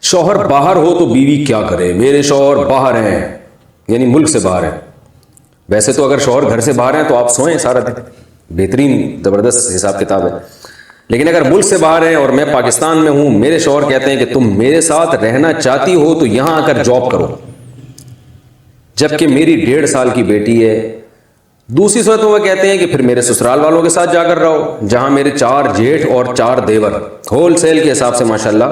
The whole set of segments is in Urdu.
شوہر باہر ہو تو بیوی کیا کرے؟ میرے شوہر باہر ہیں، یعنی ملک سے باہر ہیں۔ ویسے تو اگر شوہر گھر سے باہر ہیں تو آپ سوئیں سارا دن، بہترین زبردست حساب کتاب ہے۔ لیکن اگر ملک سے باہر ہیں اور میں پاکستان میں ہوں، میرے شوہر کہتے ہیں کہ تم میرے ساتھ رہنا چاہتی ہو تو یہاں آ کر جاب کرو، جبکہ میری 1.5 سال کی بیٹی ہے۔ دوسری صورت میں وہ کہتے ہیں کہ پھر میرے سسرال والوں کے ساتھ جا کر رہو، جہاں میرے 4 جیٹھ اور 4 دیور، ہول سیل کے حساب سے ماشاءاللہ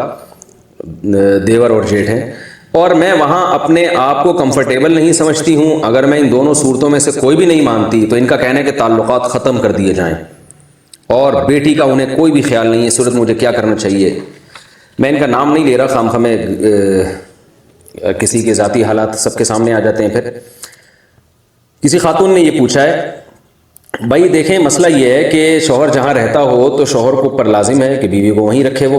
دیور اور جیٹھ ہیں، اور میں وہاں اپنے آپ کو کمفرٹیبل نہیں سمجھتی ہوں۔ اگر میں ان دونوں صورتوں میں سے کوئی بھی نہیں مانتی تو ان کا کہنا ہے کہ تعلقات ختم کر دیے جائیں، اور بیٹی کا انہیں کوئی بھی خیال نہیں ہے۔ اس صورت میں مجھے کیا کرنا چاہیے؟ میں ان کا نام نہیں لے رہا، خواہ میں کسی کے ذاتی حالات سب کے سامنے آ جاتے ہیں۔ پھر کسی خاتون نے یہ پوچھا ہے، بھائی دیکھیں مسئلہ یہ ہے کہ شوہر جہاں رہتا ہو تو شوہر کو اوپر لازم ہے کہ بیوی کو وہیں رکھے وہ،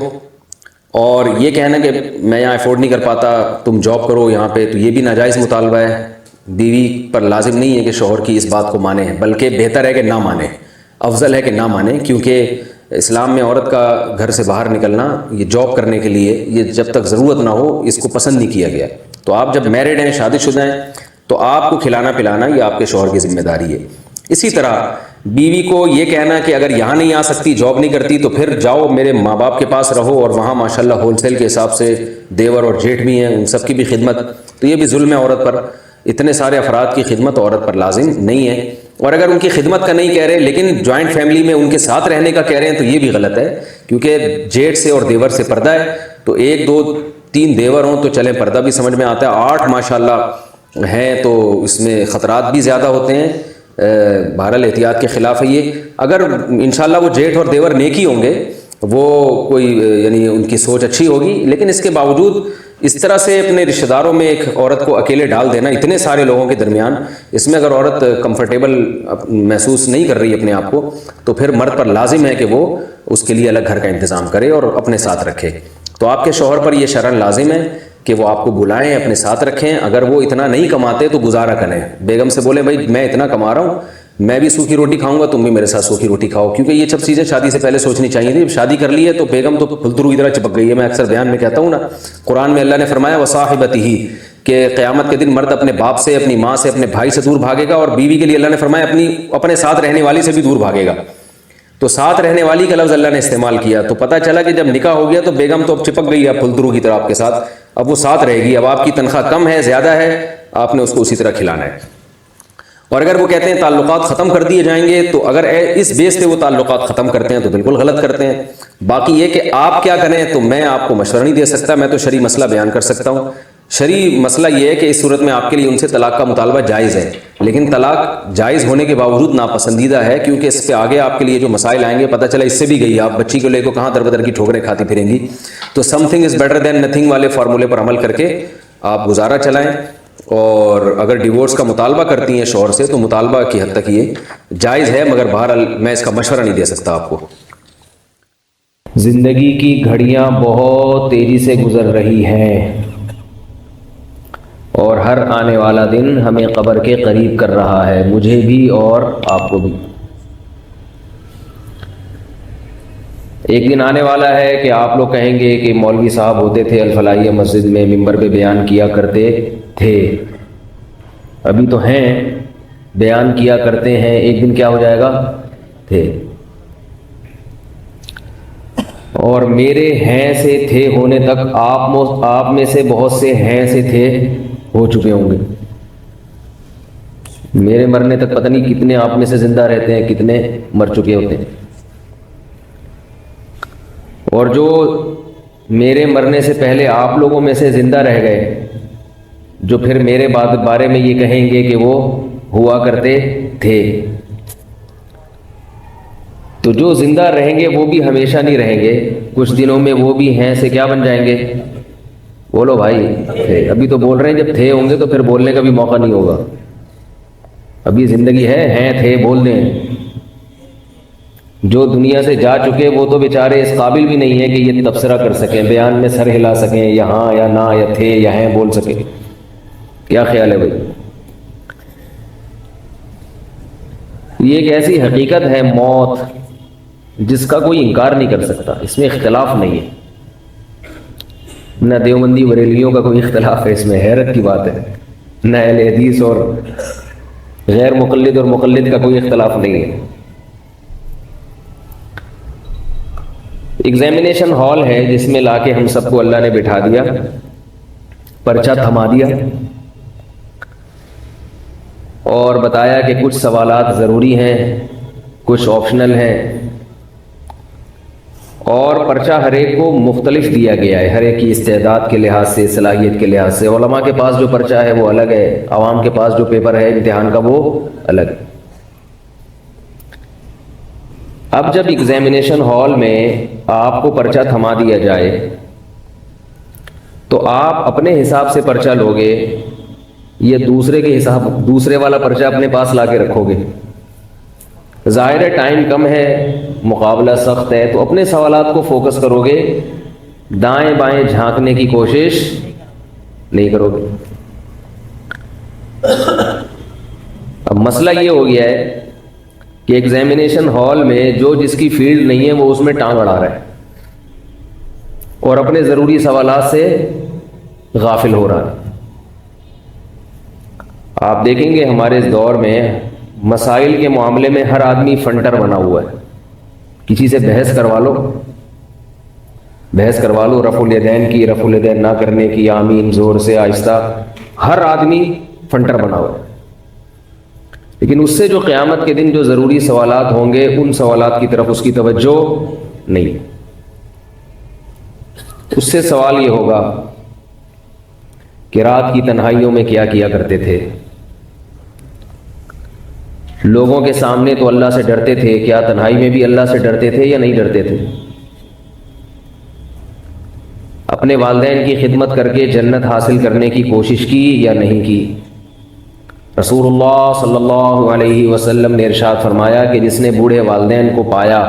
اور یہ کہنا کہ میں یہاں افورڈ نہیں کر پاتا تم جاب کرو یہاں پہ، تو یہ بھی ناجائز مطالبہ ہے۔ بیوی پر لازم نہیں ہے کہ شوہر کی اس بات کو مانے، بلکہ بہتر ہے کہ نہ مانے، افضل ہے کہ نہ مانے، کیونکہ اسلام میں عورت کا گھر سے باہر نکلنا یہ جاب کرنے کے لیے، یہ جب تک ضرورت نہ ہو اس کو پسند نہیں کیا گیا۔ تو آپ جب میرڈ ہیں، شادی شدہ ہیں، تو آپ کو کھلانا پلانا یہ آپ کے شوہر کی ذمہ داری ہے۔ اسی طرح بیوی کو یہ کہنا کہ اگر یہاں نہیں آ سکتی، جاب نہیں کرتی، تو پھر جاؤ میرے ماں باپ کے پاس رہو، اور وہاں ماشاءاللہ ہول سیل کے حساب سے دیور اور جیٹھ بھی ہیں، ان سب کی بھی خدمت، تو یہ بھی ظلم ہے عورت پر۔ اتنے سارے افراد کی خدمت عورت پر لازم نہیں ہے، اور اگر ان کی خدمت کا نہیں کہہ رہے لیکن جوائنٹ فیملی میں ان کے ساتھ رہنے کا کہہ رہے ہیں تو یہ بھی غلط ہے، کیونکہ جیٹھ سے اور دیور سے پردہ ہے، تو 1 2 3 دیور ہوں تو چلیں پردہ بھی سمجھ میں آتا ہے، 8 ماشاءاللہ ہیں تو اس میں خطرات بھی زیادہ ہوتے ہیں۔ بہرحال احتیاط کے خلاف ہے یہ۔ اگر انشاءاللہ وہ جیٹھ اور دیور نیکی ہوں گے، وہ کوئی یعنی ان کی سوچ اچھی ہوگی، لیکن اس کے باوجود اس طرح سے اپنے رشتہ داروں میں ایک عورت کو اکیلے ڈال دینا اتنے سارے لوگوں کے درمیان، اس میں اگر عورت کمفرٹیبل محسوس نہیں کر رہی اپنے آپ کو، تو پھر مرد پر لازم ہے کہ وہ اس کے لیے الگ گھر کا انتظام کرے اور اپنے ساتھ رکھے۔ تو آپ کے شوہر پر یہ شرعاً لازم ہے کہ وہ آپ کو بلائیں، اپنے ساتھ رکھیں۔ اگر وہ اتنا نہیں کماتے تو گزارا کریں، بیگم سے بولیں بھائی میں اتنا کما رہا ہوں، میں بھی سوکھی روٹی کھاؤں گا، تم بھی میرے ساتھ سوکھی روٹی کھاؤ، کیونکہ یہ سب چیزیں شادی سے پہلے سوچنی چاہیے تھی۔ شادی کر لی ہے تو بیگم تو پھلترو کی طرح چپک گئی ہے۔ میں اکثر بیان میں کہتا ہوں نا، قرآن میں اللہ نے فرمایا وصاحبتہ، کہ قیامت کے دن مرد اپنے باپ سے، اپنی ماں سے، اپنے بھائی سے دور بھاگے گا، اور بیوی کے لیے اللہ نے فرمایا اپنے ساتھ رہنے والی سے بھی دور بھاگے گا۔ تو ساتھ رہنے والی کا لفظ اللہ نے استعمال کیا، تو پتہ چلا کہ جب نکاح ہو گیا تو بیگم تو اب چپک گئی ہے پھلترو کی طرح آپ کے ساتھ، اب وہ ساتھ رہے گی۔ اب آپ کی تنخواہ کم ہے زیادہ ہے، آپ نے اس کو اسی طرح کھلانا ہے۔ اور اگر وہ کہتے ہیں تعلقات ختم کر دیے جائیں گے، تو اگر اس بیس پہ وہ تعلقات ختم کرتے ہیں تو بالکل غلط کرتے ہیں۔ باقی یہ کہ آپ کیا کریں تو میں آپ کو مشورہ نہیں دے سکتا، میں تو شرعی مسئلہ بیان کر سکتا ہوں۔ شرعی مسئلہ یہ ہے کہ اس صورت میں آپ کے لیے ان سے طلاق کا مطالبہ جائز ہے، لیکن طلاق جائز ہونے کے باوجود ناپسندیدہ ہے، کیونکہ اس پہ آگے آپ کے لیے جو مسائل آئیں گے، پتہ چلا اس سے بھی گئی آپ بچی کو لے کو کہاں در بدر کی ٹھوکریں کھاتی پھریں گی۔ تو some thing is better than nothing والے فارمولے پر عمل کر کے آپ گزارا چلائیں، اور اگر ڈیورس کا مطالبہ کرتی ہیں شوہر سے تو مطالبہ کی حد تک یہ جائز ہے، مگر بہرحال میں اس کا مشورہ نہیں دے سکتا آپ کو۔ زندگی کی گھڑیاں بہت تیزی سے گزر رہی ہیں، اور ہر آنے والا دن ہمیں قبر کے قریب کر رہا ہے، مجھے بھی اور آپ کو بھی۔ ایک دن آنے والا ہے کہ آپ لوگ کہیں گے کہ مولوی صاحب ہوتے تھے الفلاحیہ مسجد میں، ممبر پہ بیان کیا کرتے تھے، ابھی تو ہیں، بیان کیا کرتے ہیں، ایک دن کیا ہو جائے گا؟ تھے۔ اور میرے ہیں سے تھے ہونے تک آپ میں سے بہت سے ہیں سے تھے ہو چکے ہوں گے۔ میرے مرنے تک پتہ نہیں کتنے آپ میں سے زندہ رہتے ہیں، کتنے مر چکے ہوتے ہیں۔ اور جو میرے مرنے سے پہلے آپ لوگوں میں سے زندہ رہ گئے، جو پھر میرے بارے میں یہ کہیں گے کہ وہ ہوا کرتے تھے، تو جو زندہ رہیں گے وہ بھی ہمیشہ نہیں رہیں گے، کچھ دنوں میں وہ بھی ہیں سے کیا بن جائیں گے؟ بولو بھائی، تھے۔ ابھی تو بول رہے ہیں، جب تھے ہوں گے تو پھر بولنے کا بھی موقع نہیں ہوگا۔ ابھی زندگی ہے، ہیں تھے بول دیں۔ جو دنیا سے جا چکے وہ تو بیچارے اس قابل بھی نہیں ہیں کہ یہ تبصرہ کر سکیں، بیان میں سر ہلا سکیں، یا ہاں یا نہ یا تھے یا ہیں بول سکیں۔ کیا خیال ہے بھائی؟ یہ ایک ایسی حقیقت ہے موت جس کا کوئی انکار نہیں کر سکتا، اس میں اختلاف نہیں ہے۔ نہ دیوبندی بریلویوں کا کوئی اختلاف ہے اس میں، حیرت کی بات ہے، نہ اہل حدیث اور غیر مقلد اور مقلد کا کوئی اختلاف نہیں ہے۔ ایگزامینیشن ہال ہے جس میں لا کے ہم سب کو اللہ نے بٹھا دیا، پرچہ تھما دیا اور بتایا کہ کچھ سوالات ضروری ہیں، کچھ آپشنل ہیں، اور پرچہ ہر ایک کو مختلف دیا گیا ہے، ہر ایک کی استعداد کے لحاظ سے، صلاحیت کے لحاظ سے۔ علماء کے پاس جو پرچہ ہے وہ الگ ہے، عوام کے پاس جو پیپر ہے امتحان کا وہ الگ ہے۔ اب جب ایگزامینیشن ہال میں آپ کو پرچہ تھما دیا جائے تو آپ اپنے حساب سے پرچہ لوگے یا دوسرے کے حساب، دوسرے والا پرچہ اپنے پاس لا کے رکھو گے؟ ظاہر ہے ٹائم کم ہے، مقابلہ سخت ہے، تو اپنے سوالات کو فوکس کرو گے، دائیں بائیں جھانکنے کی کوشش نہیں کرو گے۔ اب مسئلہ یہ ہو گیا ہے کہ ایگزامینیشن ہال میں جو جس کی فیلڈ نہیں ہے وہ اس میں ٹانگ اڑا رہا ہے اور اپنے ضروری سوالات سے غافل ہو رہا ہے۔ آپ دیکھیں گے ہمارے اس دور میں مسائل کے معاملے میں ہر آدمی فنٹر بنا ہوا ہے، کسی سے بحث کروا لو، رفع الیدین کی، رفع الیدین نہ کرنے کی، آمین زور سے آہستہ، ہر آدمی فنٹر بنا ہوا ہے۔ لیکن اس سے جو قیامت کے دن جو ضروری سوالات ہوں گے ان سوالات کی طرف اس کی توجہ نہیں۔ اس سے سوال یہ ہوگا کہ رات کی تنہائیوں میں کیا کیا کرتے تھے، لوگوں کے سامنے تو اللہ سے ڈرتے تھے، کیا تنہائی میں بھی اللہ سے ڈرتے تھے یا نہیں ڈرتے تھے؟ اپنے والدین کی خدمت کر کے جنت حاصل کرنے کی کوشش کی یا نہیں کی؟ رسول اللہ صلی اللہ علیہ وسلم نے ارشاد فرمایا کہ جس نے بوڑھے والدین کو پایا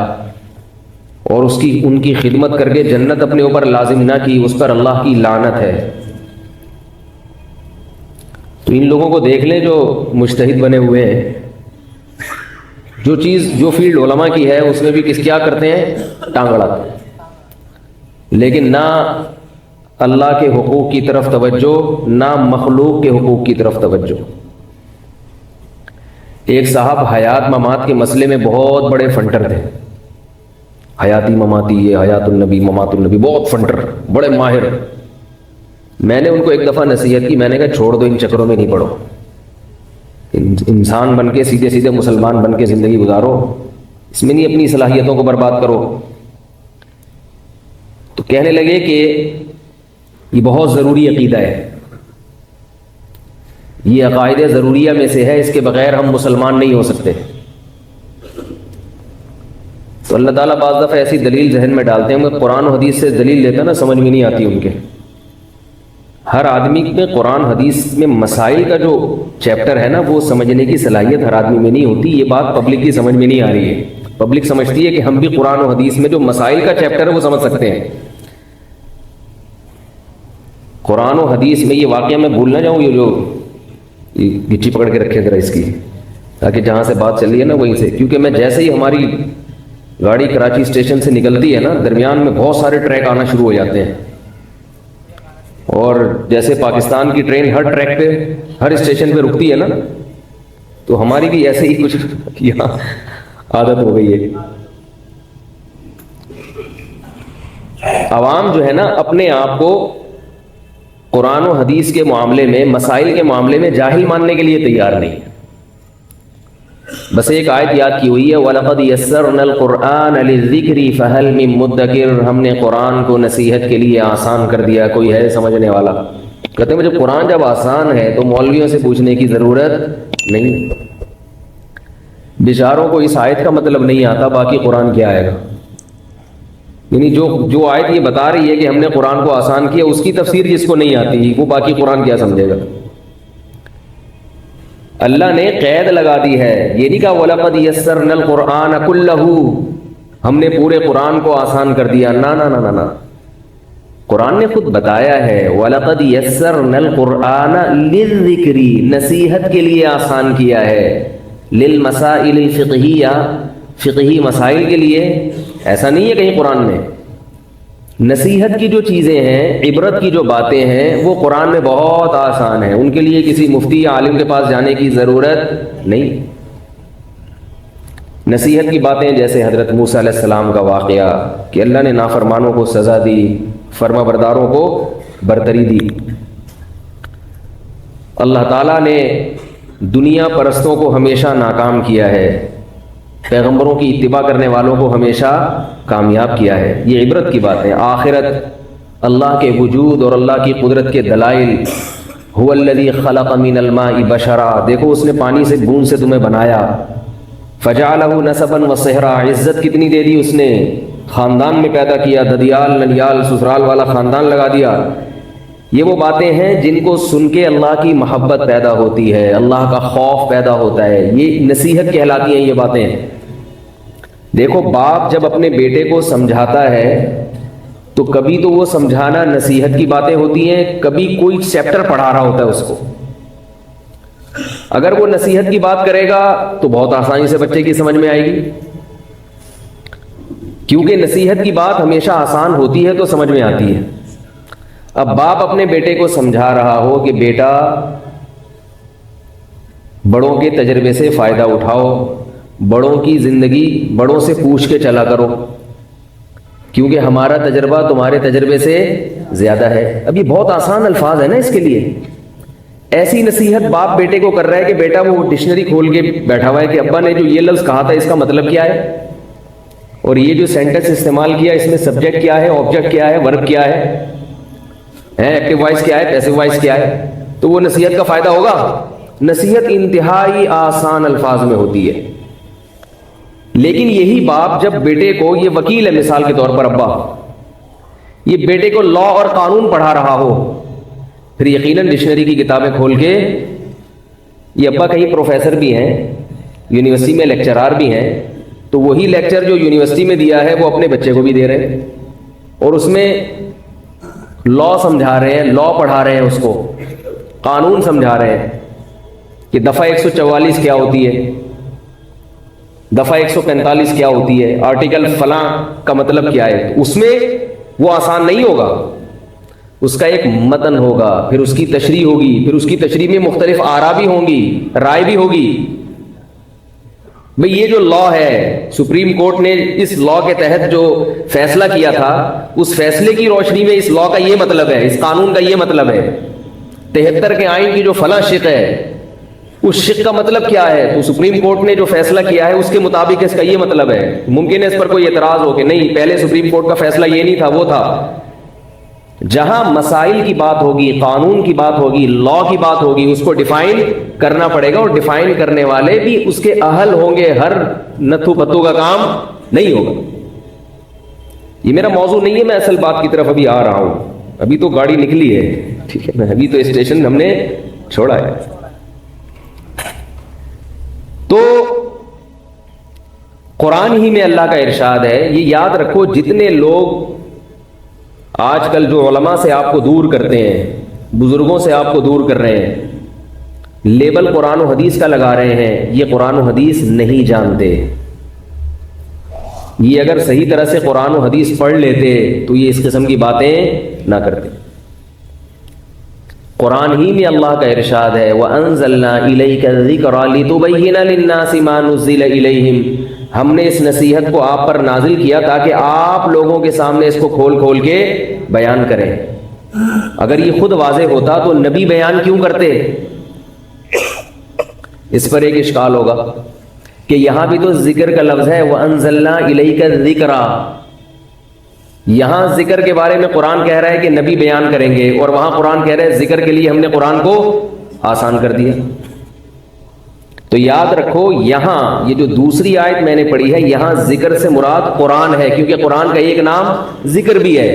اور ان کی خدمت کر کے جنت اپنے اوپر لازم نہ کی، اس پر اللہ کی لعنت ہے۔ تو ان لوگوں کو دیکھ لیں جو مجتہد بنے ہوئے ہیں، جو فیلڈ علماء کی ہے اس میں بھی کیا کرتے ہیں؟ ٹانگ اڑاتے ہیں، لیکن نہ اللہ کے حقوق کی طرف توجہ، نہ مخلوق کے حقوق کی طرف توجہ۔ ایک صاحب حیات ممات کے مسئلے میں بہت بڑے فنٹر تھے، حیاتی مماتی، یہ حیات النبی ممات النبی، بہت فنٹر، بڑے ماہر۔ میں نے ان کو ایک دفعہ نصیحت کی، میں نے کہا چھوڑ دو، ان چکروں میں نہیں پڑو، انسان بن کے سیدھے سیدھے مسلمان بن کے زندگی گزارو، اس میں نہیں اپنی صلاحیتوں کو برباد کرو۔ تو کہنے لگے کہ یہ بہت ضروری عقیدہ ہے، یہ عقائد ضروریہ میں سے ہے، اس کے بغیر ہم مسلمان نہیں ہو سکتے۔ تو اللہ تعالیٰ بعض دفعہ ایسی دلیل ذہن میں ڈالتے ہیں، میں قرآن و حدیث سے دلیل لیتا نا سمجھ میں نہیں آتی ان کے۔ ہر آدمی میں قرآن حدیث میں مسائل کا جو چیپٹر ہے نا وہ سمجھنے کی صلاحیت ہر آدمی میں نہیں ہوتی۔ یہ بات پبلک کی سمجھ میں نہیں آ رہی ہے، پبلک سمجھتی ہے کہ ہم بھی قرآن و حدیث میں جو مسائل کا چیپٹر ہے وہ سمجھ سکتے ہیں۔ قرآن و حدیث میں یہ واقعہ میں بھول نہ جاؤں، یہ جو گچی پکڑ کے رکھے ذرا اس کی، تاکہ جہاں سے بات چل رہی ہے نا وہیں سے، کیونکہ میں جیسے ہی ہماری گاڑی کراچی اسٹیشن سے نکلتی ہے نا درمیان میں بہت سارے ٹریک آنا شروع ہو جاتے ہیں، اور جیسے پاکستان کی ٹرین ہر ٹریک پہ ہر اسٹیشن پہ رکتی ہے نا، تو ہماری بھی ایسے ہی کچھ یہاں عادت ہو گئی ہے۔ عوام جو ہے نا اپنے آپ کو قرآن و حدیث کے معاملے میں، مسائل کے معاملے میں جاہل ماننے کے لیے تیار نہیں ہے۔ بس ایک آیت یاد کی ہوئی ہے، وَلَقَدْ يَسَّرْنَا الْقُرْآنَ لِلذِّكْرِ فَهَلْ مِن مُدَّكِرٍ، ہم نے قرآن کو نصیحت کے لیے آسان کر دیا، کوئی ہے سمجھنے والا؟ کہتے ہیں مجھے قرآن جب آسان ہے تو مولویوں سے پوچھنے کی ضرورت نہیں۔ بیچاروں کو اس آیت کا مطلب نہیں آتا، باقی قرآن کیا آئے گا؟ یعنی جو آیت یہ بتا رہی ہے کہ ہم نے قرآن کو آسان کیا، اس کی تفسیر جس کو نہیں آتی وہ باقی قرآن کیا سمجھے گا؟ اللہ نے قید لگا دی ہے، یہ نہیں کہا وَلَقَدْ يَسَّرْنَا الْقُرْآنَ كُلَّهُ، ہم نے پورے قرآن کو آسان کر دیا، نا نا نا نا، قرآن نے خود بتایا ہے وَلَقَدْ يَسَّرْنَا الْقُرْآنَ لِلذِّكْرِ، نصیحت کے لیے آسان کیا ہے، لِلْمَسَائِلِ الْفِقْهِيَّةِ، فقہی مسائل کے لیے۔ ایسا نہیں ہے کہیں قرآن میں نصیحت کی جو چیزیں ہیں، عبرت کی جو باتیں ہیں، وہ قرآن میں بہت آسان ہیں، ان کے لیے کسی مفتی یا عالم کے پاس جانے کی ضرورت نہیں۔ نصیحت کی باتیں جیسے حضرت موسیٰ علیہ السلام کا واقعہ کہ اللہ نے نافرمانوں کو سزا دی، فرما برداروں کو برتری دی۔ اللہ تعالیٰ نے دنیا پرستوں کو ہمیشہ ناکام کیا ہے، پیغمبروں کی اتباع کرنے والوں کو ہمیشہ کامیاب کیا ہے۔ یہ عبرت کی بات ہے۔ آخرت، اللہ کے وجود اور اللہ کی قدرت کے دلائل۔ هو الذی خلق من الماء بشرا، دیکھو اس نے پانی سے بوند سے تمہیں بنایا۔ فجعلہ نسبا وصہرا، عزت کتنی دے دی اس نے، خاندان میں پیدا کیا، ددیال ننیال سسرال والا خاندان لگا دیا۔ یہ وہ باتیں ہیں جن کو سن کے اللہ کی محبت پیدا ہوتی ہے، اللہ کا خوف پیدا ہوتا ہے، یہ نصیحت کہلاتی ہیں یہ باتیں۔ دیکھو باپ جب اپنے بیٹے کو سمجھاتا ہے تو کبھی تو وہ سمجھانا نصیحت کی باتیں ہوتی ہیں، کبھی کوئی چیپٹر پڑھا رہا ہوتا ہے اس کو۔ اگر وہ نصیحت کی بات کرے گا تو بہت آسانی سے بچے کی سمجھ میں آئے گی، کیونکہ نصیحت کی بات ہمیشہ آسان ہوتی ہے تو سمجھ میں آتی ہے۔ اب باپ اپنے بیٹے کو سمجھا رہا ہو کہ بیٹا بڑوں کے تجربے سے فائدہ اٹھاؤ، بڑوں کی زندگی بڑوں سے پوچھ کے چلا کرو، کیونکہ ہمارا تجربہ تمہارے تجربے سے زیادہ ہے۔ اب یہ بہت آسان الفاظ ہیں نا اس کے لیے۔ ایسی نصیحت باپ بیٹے کو کر رہا ہے کہ بیٹا وہ ڈکشنری کھول کے بیٹھا ہوا ہے کہ ابا نے جو یہ لفظ کہا تھا اس کا مطلب کیا ہے، اور یہ جو سینٹنس استعمال کیا اس میں سبجیکٹ کیا ہے، آبجیکٹ کیا ہے، ورب کیا ہے، ایکٹیو وائس کیا ہے، پیسو وائس کیا ہے، تو وہ نصیحت کا فائدہ ہوگا۔ نصیحت انتہائی آسان الفاظ میں ہوتی ہے، لیکن یہی باپ جب بیٹے کو، یہ وکیل ہے مثال کے طور پر ابا، یہ بیٹے کو لا اور قانون پڑھا رہا ہو، پھر یقیناً ڈکشنری کی کتابیں کھول کے، یہ ابا کہیں پروفیسر بھی ہیں، یونیورسٹی میں لیکچرار بھی ہیں، تو وہی لیکچر جو یونیورسٹی میں دیا ہے وہ اپنے بچے کو بھی دے رہے ہیں، اور اس میں لا سمجھا رہے ہیں، لا پڑھا رہے ہیں، اس کو قانون سمجھا رہے ہیں کہ دفعہ 144 کیا ہوتی ہے، دفعہ 145 کیا ہوتی ہے، آرٹیکل فلاں کا مطلب کیا ہے۔ اس میں وہ آسان نہیں ہوگا، اس کا ایک متن ہوگا، پھر اس کی تشریح ہوگی، پھر اس کی تشریح میں مختلف آراء بھی ہوں گی، رائے بھی ہوگی۔ بھئی یہ جو لا ہے، سپریم کورٹ نے اس لا کے تحت جو فیصلہ کیا تھا، اس فیصلے کی روشنی میں اس لا کا یہ مطلب ہے، اس قانون کا یہ مطلب ہے۔ 73 کے آئین کی جو فلاں شق ہے، اس شق کا مطلب کیا ہے، تو سپریم کورٹ نے جو فیصلہ کیا ہے اس کے مطابق اس کا یہ مطلب ہے۔ ممکن ہے اس پر کوئی اعتراض ہو کہ نہیں پہلے سپریم کورٹ کا فیصلہ یہ نہیں تھا، وہ تھا۔ جہاں مسائل کی بات ہوگی، قانون کی بات ہوگی، لا کی بات ہوگی، اس کو ڈیفائن کرنا پڑے گا، اور ڈیفائن کرنے والے بھی اس کے اہل ہوں گے، ہر نتھو پتو کا کام نہیں ہوگا۔ یہ میرا موضوع نہیں ہے، میں اصل بات کی طرف ابھی آ رہا ہوں، ابھی تو گاڑی نکلی ہے، ٹھیک ہے، ابھی تو اسٹیشن ہم نے چھوڑا ہے۔ تو قرآن ہی میں اللہ کا ارشاد ہے، یہ یاد رکھو، جتنے لوگ آج کل جو علماء سے آپ کو دور کرتے ہیں، بزرگوں سے آپ کو دور کر رہے ہیں، لیبل قرآن و حدیث کا لگا رہے ہیں، یہ قرآن و حدیث نہیں جانتے۔ یہ اگر صحیح طرح سے قرآن و حدیث پڑھ لیتے تو یہ اس قسم کی باتیں نہ کرتے۔ قرآن ہی میں اللہ کا ارشاد ہے، وَأَنزَلْنَا إِلَيْكَ الذِّكْرَ لِتُبَيِّنَ لِلنَّاسِ مَا نُزِّلَ إِلَيْهِمْ، ہم نے اس نصیحت کو آپ پر نازل کیا تاکہ آپ لوگوں کے سامنے اس کو کھول کھول کے بیان کریں۔ اگر یہ خود واضح ہوتا تو نبی بیان کیوں کرتے؟ اس پر ایک اشکال ہوگا کہ یہاں بھی تو ذکر کا لفظ ہے، وَأَنزَلْنَا إِلَيْكَ الذِّكْرَ، یہاں ذکر کے بارے میں قرآن کہہ رہا ہے کہ نبی بیان کریں گے، اور وہاں قرآن کہہ رہا ہے ذکر کے لیے ہم نے قرآن کو آسان کر دیا۔ تو یاد رکھو، یہاں یہ جو دوسری آیت میں نے پڑھی ہے، یہاں ذکر سے مراد قرآن ہے، کیونکہ قرآن کا ایک نام ذکر بھی ہے۔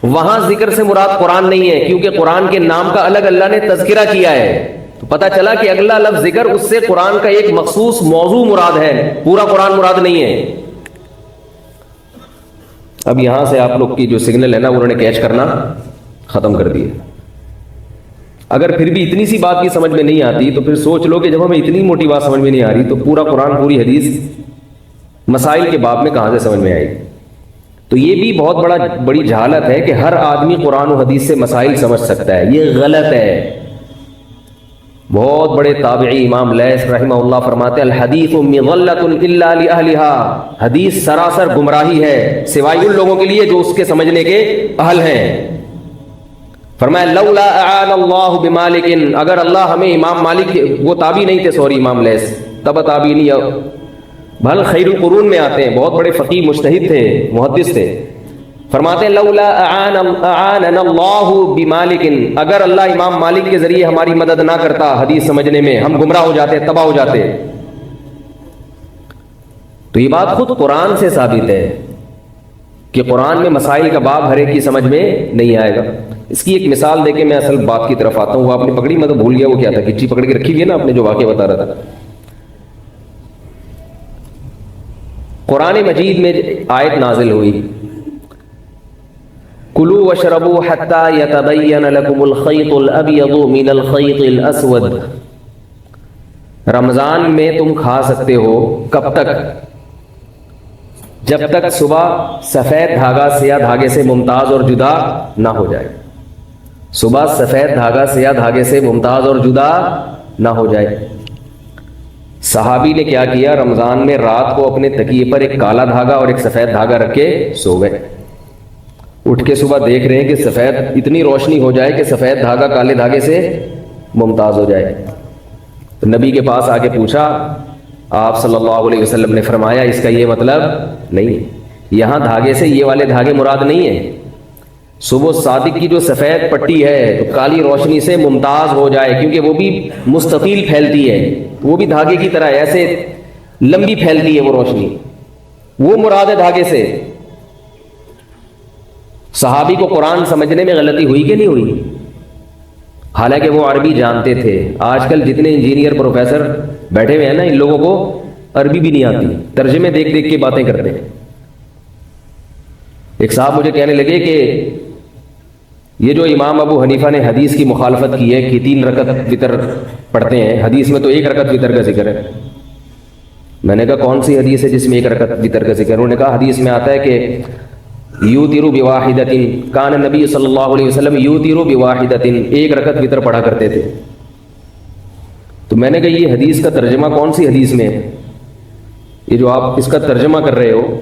وہاں ذکر سے مراد قرآن نہیں ہے، کیونکہ قرآن کے نام کا الگ اللہ نے تذکرہ کیا ہے۔ تو پتہ چلا کہ اگلا لفظ ذکر، اس سے قرآن کا ایک مخصوص موضوع مراد ہے، پورا قرآن مراد نہیں ہے۔ اب یہاں سے آپ لوگ کی جو سگنل ہے نا، انہوں نے کیچ کرنا ختم کر دیے۔ اگر پھر بھی اتنی سی بات کی سمجھ میں نہیں آتی تو پھر سوچ لو کہ جب ہمیں اتنی موٹی بات سمجھ میں نہیں آ رہی تو پورا قرآن، پوری حدیث مسائل کے باب میں کہاں سے سمجھ میں آئے گی۔ تو یہ بھی بہت بڑی جہالت ہے کہ ہر آدمی قرآن و حدیث سے مسائل سمجھ سکتا ہے، یہ غلط ہے۔ بہت بڑے تابعی امام لیث رحمہ اللہ فرماتے ہیں الحدیث مضلۃ الا لاہلھا، حدیث سراسر گمراہی ہے سوائے ان لوگوں کے لیے جو اس کے سمجھنے کے اہل ہیں۔ فرمایا لولا اعان اللہ بمالک، اگر اللہ ہمیں امام مالک، وہ تابعی نہیں تھے، سوری امام لیث تبع تابعی نہیں، بھل خیر القرون میں آتے ہیں، بہت بڑے فقیہ مجتہد تھے، محدث تھے۔ فرماتے ہیں لولا اعاننا اللہ بمالک، اگر اللہ امام مالک کے ذریعے ہماری مدد نہ کرتا حدیث سمجھنے میں، ہم گمراہ ہو جاتے، تباہ ہو جاتے۔ تو یہ بات خود قرآن سے ثابت ہے کہ قرآن میں مسائل کا باب ہر ایک کی سمجھ میں نہیں آئے گا۔ اس کی ایک مثال دے کے میں اصل بات کی طرف آتا ہوں۔ وہ آپ نے پکڑی، میں تو بھول گیا وہ کیا تھا، کچی پکڑ کے رکھی ہوئی ہے نا آپ نے، جو واقعہ بتا رہا تھا۔ قرآن مجید میں آیت نازل ہوئی کلوا واشربوا حتى يتبين لكم الخيط الابيض من الخيط الاسود، رمضان میں تم کھا سکتے ہو کب تک؟ جب تک صبح سفید دھاگا سیاہ دھاگے سے ممتاز اور جدا نہ ہو جائے۔ صبح سفید دھاگا سیاہ دھاگے سے ممتاز اور جدا نہ ہو جائے۔ صحابی نے کیا کیا، رمضان میں رات کو اپنے تکیے پر ایک کالا دھاگا اور ایک سفید دھاگا رکھ کے سو گئے۔ اٹھ کے صبح دیکھ رہے ہیں کہ سفید، اتنی روشنی ہو جائے کہ سفید دھاگا کالے دھاگے سے ممتاز ہو جائے۔ تو نبی کے پاس آ کے پوچھا، آپ صلی اللہ علیہ وسلم نے فرمایا اس کا یہ مطلب نہیں، یہاں دھاگے سے یہ والے دھاگے مراد نہیں ہیں۔ صبح صادق کی جو سفید پٹی ہے تو کالی روشنی سے ممتاز ہو جائے، کیونکہ وہ بھی مستطیل پھیلتی ہے، وہ بھی دھاگے کی طرح ایسے لمبی پھیلتی ہے وہ روشنی، وہ مراد ہے دھاگے سے۔ صحابی کو قرآن سمجھنے میں غلطی ہوئی کہ نہیں ہوئی؟ حالانکہ وہ عربی جانتے تھے۔ آج کل جتنے انجینئر پروفیسر بیٹھے ہوئے ہیں نا، ان لوگوں کو عربی بھی نہیں آتی، ترجمے دیکھ دیکھ کے باتیں کرتے ہیں۔ ایک صاحب مجھے کہنے لگے کہ یہ جو امام ابو حنیفہ نے حدیث کی مخالفت کی ہے کہ 3 رکعت وتر پڑھتے ہیں، حدیث میں تو 1 رکعت وتر کا ذکر ہے۔ میں نے کہا کون سی حدیث ہے جس میں 1 رکعت وتر کا ذکر ہے؟ انہوں نے کہا حدیث میں آتا ہے کہ یوتر بواحدۃ، کان نبی صلی اللہ علیہ وسلم یوتر بواحدۃ، 1 رکعت وتر پڑھا کرتے تھے۔ تو میں نے کہا یہ حدیث کا ترجمہ کون سی حدیث میں ہے؟ یہ جو آپ اس کا ترجمہ کر رہے ہو،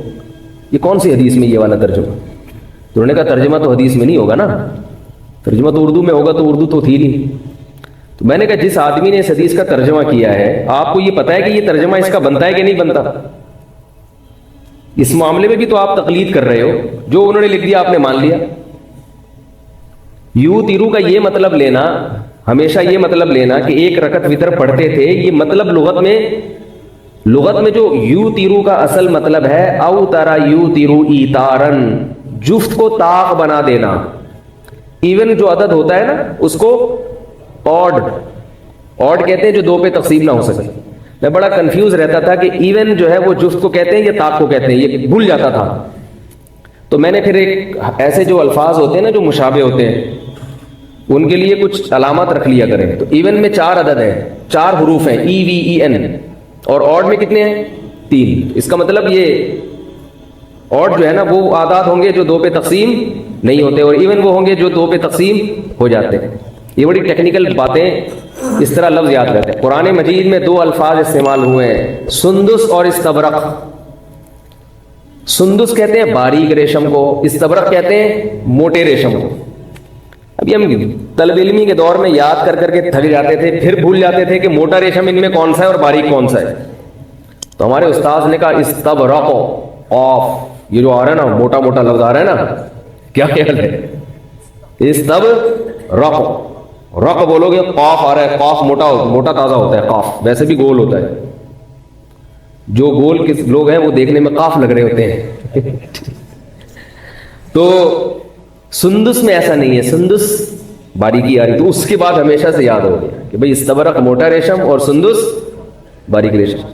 یہ کون سی حدیث میں یہ والا ترجمہ؟ تو انہوں نے کہا ترجمہ تو حدیث میں نہیں ہوگا نا، ترجمہ تو اردو میں ہوگا، تو اردو تو تھی نہیں۔ تو میں نے کہا جس آدمی نے اس حدیث کا ترجمہ کیا ہے، آپ کو یہ پتہ ہے کہ یہ ترجمہ اس کا بنتا ہے کہ نہیں بنتا؟ اس معاملے میں بھی تو آپ تقلید کر رہے ہو، جو انہوں نے لکھ دیا آپ نے مان لیا۔ یو تیرو کا یہ مطلب لینا، ہمیشہ یہ مطلب لینا کہ 1 رکعت وتر پڑھتے تھے، یہ مطلب لغت میں جو یو تیرو کا اصل مطلب ہے او ترا یو تیرو ایتارن، جفت کو طاق بنا دینا۔ ایون جو عدد ہوتا ہے نا اس کو آڈ کہتے ہیں، جو 2 پہ تقسیم نہ ہو سکے۔ میں بڑا کنفیوز رہتا تھا کہ ایون جو ہے وہ جفت کو کہتے ہیں یا طاق کو کہتے ہیں، یہ بھول جاتا تھا۔ تو میں نے پھر ایک ایسے جو الفاظ ہوتے ہیں نا جو مشابہ ہوتے ہیں، ان کے لیے کچھ علامات رکھ لیا کریں۔ تو ایون میں 4 عدد ہیں، 4 حروف ہیں، ای وی ای این، اور آڈ میں کتنے ہیں؟ 3۔ اس کا مطلب یہ آڈ جو ہے نا وہ اعداد ہوں گے جو 2 پہ تقسیم نہیں ہوتے، اور ایون وہ ہوں گے جو 2 پہ تقسیم ہو جاتے ہیں۔ یہ بڑی ٹیکنیکل باتیں، اس طرح لفظ یاد رہتے ہیں۔ قرآن مجید میں 2 الفاظ استعمال ہوئے ہیں، سندس اور استبرق۔ سندس کہتے ہیں باریک ریشم کو، استبرق کہتے ہیں موٹے ریشم کو۔ ابھی ہم طلب علمی کے دور میں یاد کر کر کے تھک جاتے تھے، پھر بھول جاتے تھے کہ موٹا ریشم ان میں کون سا ہے اور باریک کون سا ہے۔ تو ہمارے استاذ نے کہا استبرق، آف یہ جو آ رہا ہے نا، موٹا موٹا لفظ آ رہا ہے نا، کیا خیال ہے؟ استبرق، رق بولو گے قاف آ رہا ہے، قاف موٹا تازہ ہوتا ہے، قاف ویسے بھی گول ہوتا ہے۔ جو گول کس لوگ ہیں وہ دیکھنے میں قاف لگ رہے ہوتے ہیں۔ تو سندس میں ایسا نہیں ہے، سندس باریکی آ رہی، تو اس کے بعد ہمیشہ سے یاد ہو گیا کہ بھئی استبرق موٹا ریشم اور سندس باریک ریشم۔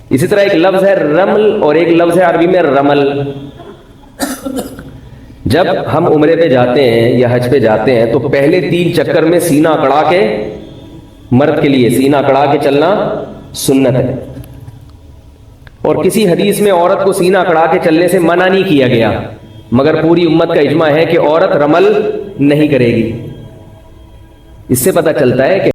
اسی طرح ایک لفظ ہے رمل اور ایک لفظ ہے عربی میں رمل۔ جب ہم عمرے پہ جاتے ہیں یا حج پہ جاتے ہیں تو پہلے 3 چکر میں سینہ اکڑا کے، مرد کے لیے سینہ اکڑا کے چلنا سنت ہے، اور کسی حدیث میں عورت کو سینہ اکڑا کے چلنے سے منع نہیں کیا گیا۔ مگر پوری امت کا اجماع ہے کہ عورت رمل نہیں کرے گی. اس سے پتہ چلتا ہے کہ